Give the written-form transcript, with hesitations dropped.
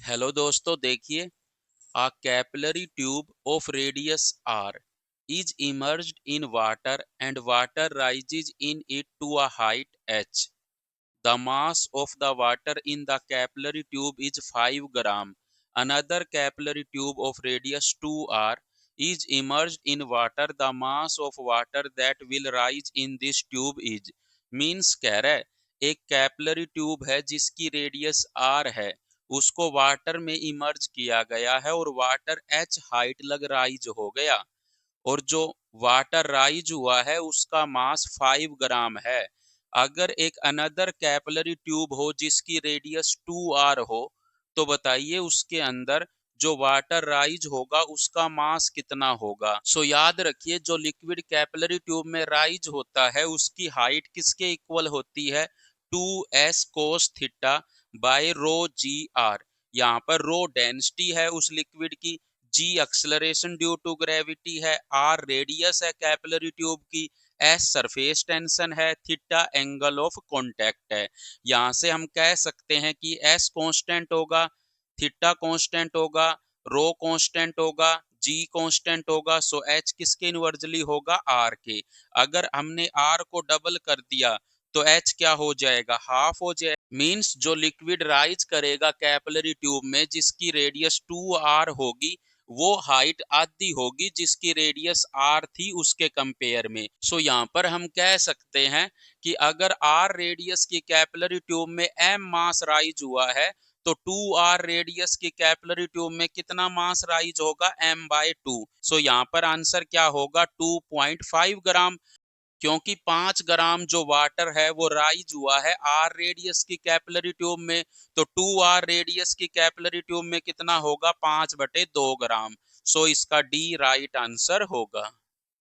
Hello दोस्तों, देखिए। A capillary tube of radius r is immersed in water and water rises in it to a height h. The mass of the water in the capillary tube is 5 gram. Another capillary tube of radius 2r is immersed in water. The mass of water that will rise in this tube is means कह रहा है एक capillary tube है जिसकी radius r है, उसको water में emerge किया गया है और वाटर h हाइट लग राइज हो गया और जो वाटर राइज हुआ है उसका मास 5 ग्राम है। अगर एक अनदर कैपिलरी ट्यूब हो जिसकी रेडियस 2r हो तो बताइए उसके अंदर जो वाटर राइज होगा उसका मास कितना होगा। याद रखिए, जो लिक्विड कैपिलरी ट्यूब में राइज होता है उसकी हाइट किसके इक्वल होती है, 2s cos theta by rho G R. यहाँ पर रो डेंसिटी है उस लिक्विड की, G acceleration due to gravity है, आर रेडियस है कैपिलरी ट्यूब की, एस सरफेस टेंशन है, थीटा एंगल ऑफ कांटेक्ट है। यहाँ से हम कह सकते हैं कि एस कांस्टेंट होगा, थीटा कांस्टेंट होगा, रो कांस्टेंट होगा, जी कांस्टेंट होगा। एच किसके इनवर्सली होगा, आर के। अगर हमने आर को डबल कर दिया तो एच क्या हो जाएगा, हाफ हो जाएगा। मींस जो लिक्विड राइज करेगा कैपिलरी ट्यूब में जिसकी रेडियस 2r होगी वो हाइट आधी होगी जिसकी रेडियस r थी उसके कंपेयर में। यहाँ पर हम कह सकते हैं कि अगर r रेडियस की कैपिलरी ट्यूब में m मास राइज हुआ है तो 2r रेडियस की कैपिलरी ट्यूब में कितना मास राइज होगा, m/2। यहाँ पर आंसर क्या होगा, 2.5 ग्राम, क्योंकि 5 ग्राम जो वाटर है वो राइज हुआ है आर रेडियस की कैपिलरी ट्यूब में, तो 2r रेडियस की कैपिलरी ट्यूब में कितना होगा, 5/2 ग्राम। इसका डी राइट आंसर होगा।